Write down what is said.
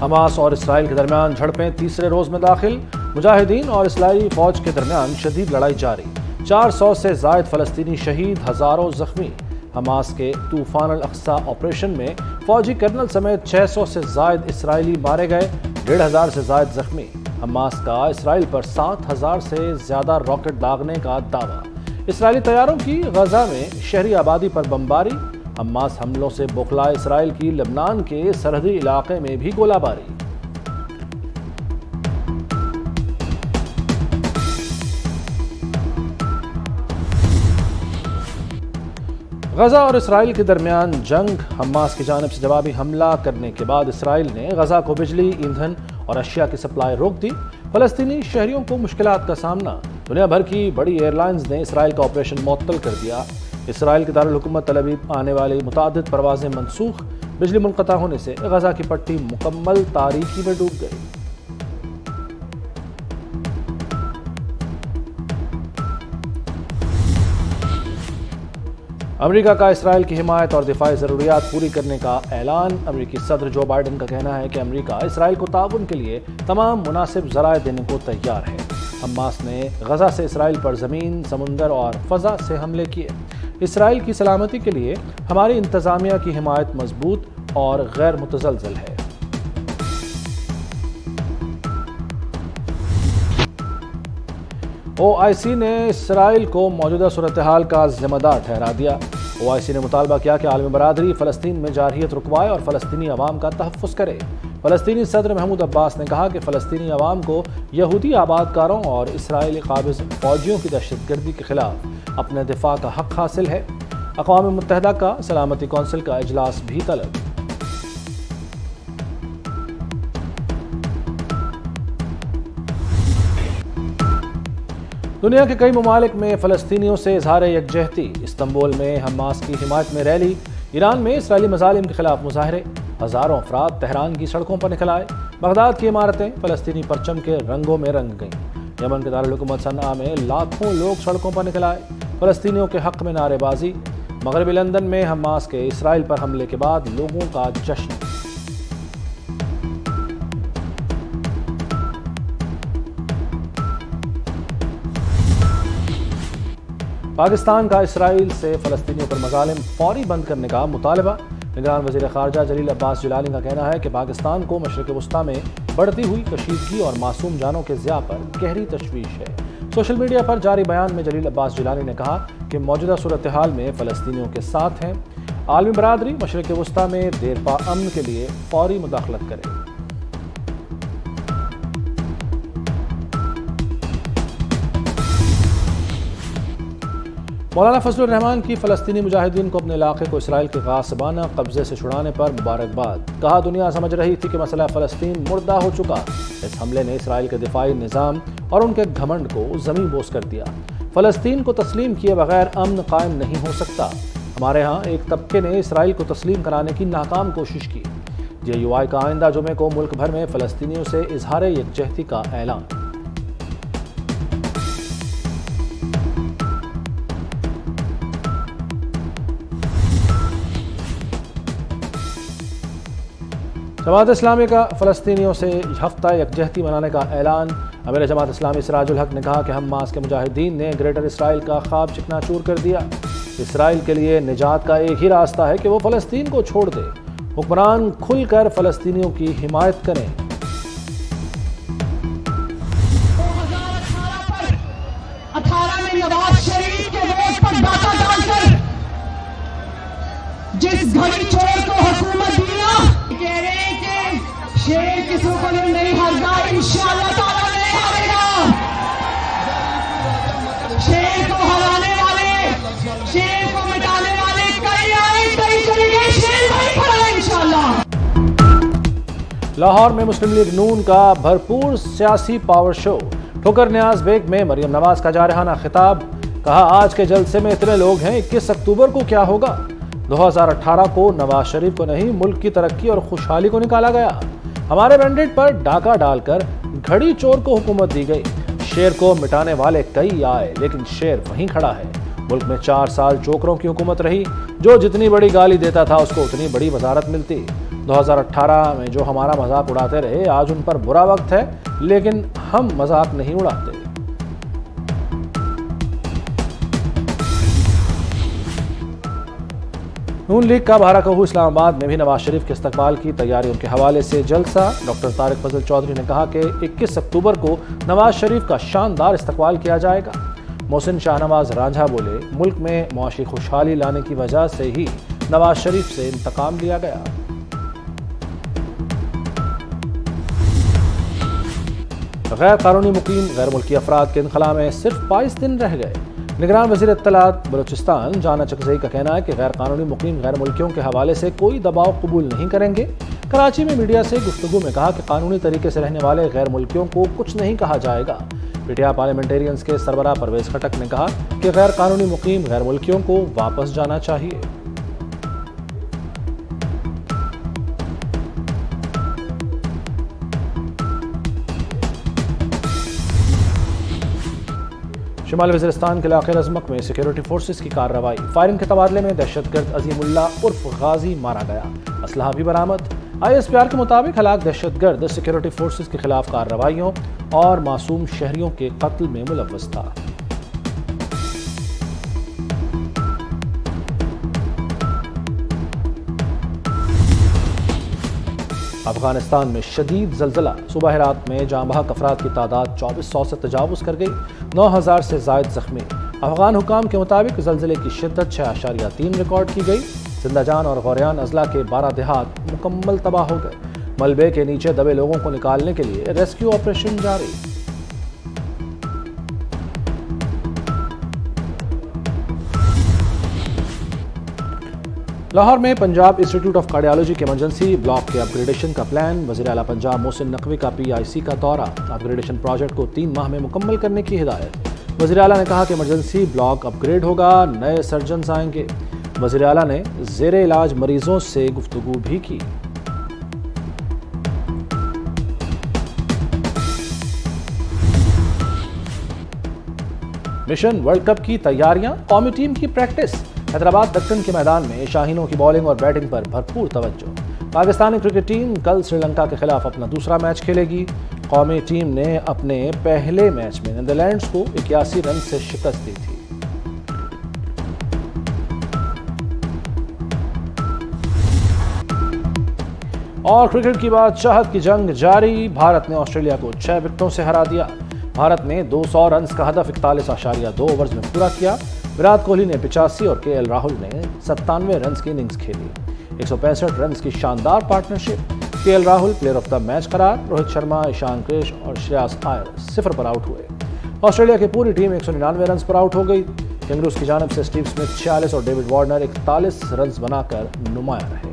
Hamas और Israel के दरमियान झड़पें तीसरे रोज में दाखिल। मुजाहिदीन और इस्लामी फौज के दरमियान शदीद लड़ाई जारी। 400 से जायद फलस्तीनी शहीद, हजारों जख्मी। हमास के तूफान अल अक्सा ऑपरेशन में फौजी कर्नल समेत 600 से जायद इसराइली मारे गए, 1500 से जायद जख्मी। हमास का इसराइल पर 7000 से ज्यादा रॉकेट दागने का दावा। इसराइली तैयारों की गजा में शहरी आबादी पर बमबारी। हमास हमलों से बौखला इसराइल की लबनान के सरहदी इलाके में भी गोलाबारी। गजा और इसराइल के दरमियान जंग। हमास की जानिब से जवाबी हमला करने के बाद इसराइल ने गजा को बिजली, ईंधन और अशिया की सप्लाई रोक दी। फलस्तीनी शहरियों को मुश्किलात का सामना। दुनिया भर की बड़ी एयरलाइंस ने इसराइल का ऑपरेशन मुअत्तल कर दिया। इसराइल के दारुल हुकूमत तल अवीव आने वाली मुतादिद परवाजें मनसूख। बिजली मुनक़ता होने से गजा की पट्टी मुकम्मल तारीकी में डूब गई। अमेरिका का इसराइल की हिमायत और दिफाई ज़रूरियात पूरी करने का ऐलान। अमेरिकी सदर जो बाइडन का कहना है कि अमेरिका इसराइल को ताउन के लिए तमाम मुनासिब ज़राए देने को तैयार है। हमास ने गजा से इसराइल पर ज़मीन, समुंदर और फ़ज़ा से हमले किए। इसराइल की सलामती के लिए हमारी इंतज़ामिया की हिमायत मजबूत और गैर मुतज़लज़ल है। OIC ने इसराइल को मौजूदा सूरत हाल का जिम्मेदार ठहरा दिया। OIC ने मुतालबा किया कि आलमी बरादरी फ़लस्तीन में जारहियत रुकवाए और फ़लस्तीनी अवाम का तहफ़्फ़ुज़ करे। फ़लस्तीनी सदर महमूद अब्बास ने कहा कि फ़लस्तीनी अवाम को यहूदी आबादकारों और इसराइली काबिज़ फ़ौजियों की दहशतगर्दी के खिलाफ अपने दिफा का हक़ हासिल है। अक़वाम मुत्तहिदा का सलामती कौंसिल का इजलास भी तलब। दुनिया के कई ममालिक में फ़लस्तीनियों से इज़हार यकजहती। इस्तंबुल में हमास की हिमायत में रैली। ईरान में इसराइली मज़ालिम के खिलाफ मुजाहरे। हज़ारों अफराद तेहरान की सड़कों पर निकल आए। बगदाद की इमारतें फ़लस्तीनी परचम के रंगों में रंग गईं। यमन के दारुल हुकूमत सनआ में लाखों लोग सड़कों पर निकल आए। फ़लस्तीनियों के हक़ में नारेबाजी। मगरबी लंदन में हमास के इसराइल पर हमले के बाद लोगों का जश्न। पाकिस्तान का इसराइल से फ़लस्तीनियों पर मज़ालिम फौरी बंद करने का मुतालबा। निगरान वज़ीर ख़ारजा जलील अब्बास जिलानी का कहना है कि पाकिस्तान को मशरिक़ वस्ता में बढ़ती हुई कशीदगी और मासूम जानों के ज़िया पर गहरी तशवीश है। सोशल मीडिया पर जारी बयान में जलील अब्बास जिलानी ने कहा कि मौजूदा सूरत हाल में फ़लस्तीनियों के साथ हैं। आलमी बरादरी मशरिक़ वस्ता में देरपा अमन के लिए फौरी मुदाखलत करे। मौलाना फजलुर रहमान की फ़लस्तीनी मुजाहिदीन को अपने इलाके को इसराइल के गासिबाना कब्जे से छुड़ाने पर मुबारकबाद। कहा, दुनिया समझ रही थी कि मसला फ़लस्तीन मुर्दा हो चुका। इस हमले ने इसराइल के दिफाई निज़ाम और उनके घमंड को ज़मीन बोस कर दिया। फ़लस्तीन को तस्लीम किए बगैर अमन कायम नहीं हो सकता। हमारे यहाँ एक तबके ने इसराइल को तस्लीम कराने की नाकाम कोशिश की। JUI का आइंदा जुमे को मुल्क भर में फ़लस्तीनियों से इज़हार यकजहती का ऐलान। जमात इस्लामी का फ़लस्तीनियों से हफ्ता यकजहती मनाने का ऐलान। अमीर जमात इस्लामी सिराजुल हक ने कहा कि हमास के मुजाहिदीन ने ग्रेटर इसराइल का ख्वाब चिकनाचूर कर दिया। इसराइल के लिए निजात का एक ही रास्ता है कि वो फ़लस्तीन को छोड़ दे। हुक्मरान खुलकर फ़लस्तीनियों की हिमायत करें। 2018 में नवाज शरीफ के वोट पर डाका डालकर जिस घड़ी चोर को हुकूमत दिया, कह रहे हैं कि शेर किसी को नहीं हारता, इंशाअल्लाह ताला नहीं हारेगा। शेर को हराने वाले, शेर को मिटाने वाले कई आए कई चलेंगे, शेर वहीं खड़ा है इंशाअल्लाह। लाहौर में मुस्लिम लीग नून का भरपूर सियासी पावर शो। ठोकर न्याज बेग में मरियम नवाज का जारहाना खिताब। कहा, आज के जलसे में इतने लोग हैं, 21 अक्टूबर को क्या होगा। 2018 को नवाज शरीफ को नहीं, मुल्क की तरक्की और खुशहाली को निकाला गया। हमारे मैंडेट पर डाका डालकर घड़ी चोर को हुकूमत दी गई। शेर को मिटाने वाले कई आए, लेकिन शेर वहीं खड़ा है। मुल्क में 4 साल जोकरों की हुकूमत रही। जो जितनी बड़ी गाली देता था उसको उतनी बड़ी वजारत मिलती। 2018 में जो हमारा मजाक उड़ाते रहे, आज उन पर बुरा वक्त है, लेकिन हम मजाक नहीं उड़ाते। नून लीग का बाराकहू इस्लामाबाद में भी नवाज शरीफ के इस्तकबाल की तैयारियों के हवाले से जलसा। डॉक्टर तारिक फजल चौधरी ने कहा कि 21 अक्टूबर को नवाज शरीफ का शानदार इस्तकबाल किया जाएगा। मोहसिन शाहनवाज रांझा बोले, मुल्क में मुआशी खुशहाली लाने की वजह से ही नवाज शरीफ से इंतकाम लिया गया। गैर कानूनी मुकीम गैर मुल्की अफराद के इनखला में सिर्फ 22 दिन रह गए। निगरान वज़ीर इत्तलात बलूचिस्तान जाना चकजई का कहना है कि गैर कानूनी मुकीम गैर मुल्कियों के हवाले से कोई दबाव कबूल नहीं करेंगे। कराची में मीडिया से गुफ्तगू में कहा कि कानूनी तरीके से रहने वाले गैर मुल्कियों को कुछ नहीं कहा जाएगा। पीटीआई पार्लियामेंटेरियंस के सरबराह परवेज खटक ने कहा कि गैर कानूनी मुकीम गैर मुल्कियों को वापस जाना चाहिए। शिमाली वज़ीरिस्तान के इलाके रज़मक में सिक्योरिटी फोर्सेस की कार्रवाई। फायरिंग के तबादले में दहशतगर्द अजीमुल्ला उर्फ गाजी मारा गया। असलहा भी बरामद। ISPR के मुताबिक हलाक दहशतगर्द सिक्योरिटी फोर्सेस के खिलाफ कार्रवाइयों और मासूम शहरियों के कत्ल में मुलव्वस था। अफगानिस्तान में शदीद जल्जला। सुबह रात में जाँ बहक अफराद की तादाद 2400 से तजावुज़ कर गई। 9000 से ज़ायद ज़ख्मी। अफगान हुकाम के मुताबिक जल्जले की शिद्दत 6.3 रिकॉर्ड की गई। जिंदाजान और गौरियान अजला के 12 देहात मुकम्मल तबाह हो गए। मलबे के नीचे दबे लोगों को निकालने के लिए रेस्क्यू ऑपरेशन जारी। लाहौर में पंजाब इंस्टीट्यूट ऑफ कार्डियोलॉजी के इमरजेंसी ब्लॉक के अपग्रेडेशन का प्लान। वज़ीर आला पंजाब मोहसिन नकवी का PIC का दौरा। अपग्रेडेशन प्रोजेक्ट को 3 माह में मुकम्मल करने की हिदायत। वज़ीर आला ने कहा कि इमरजेंसी ब्लॉक अपग्रेड होगा, नए सर्जन्स आएंगे। वज़ीर आला ने ज़ेरे इलाज मरीजों से गुफ्तगू भी की। मिशन वर्ल्ड कप की तैयारियां, कौमी टीम की प्रैक्टिस। हैदराबाद दक्कन के मैदान में शाहीनों की बॉलिंग और बैटिंग पर भरपूर तवज्जो। पाकिस्तानी क्रिकेट टीम कल श्रीलंका के खिलाफ अपना दूसरा मैच खेलेगी। कौमी टीम ने अपने पहले मैच में नीदरलैंड्स को 81 रन से शिकस्त दी थी। और क्रिकेट की बादशाहत की जंग जारी। भारत ने ऑस्ट्रेलिया को 6 विकेटों से हरा दिया। भारत ने 200 रन का हदफ 41.2 ओवर्स में पूरा किया। विराट कोहली ने 85 और KL राहुल ने 97 रन की इनिंग्स खेली। 165 रन की शानदार partnership. KL Rahul player of the match करार। रोहित शर्मा, ईशान किश और श्रेयस अय्यर 0 पर आउट हुए। ऑस्ट्रेलिया की पूरी टीम 199 रन पर आउट हो गई। कैंगरूज की जानिब से स्टीव स्मिथ 46 और डेविड वार्नर 41 रन बनाकर नुमाया रहे।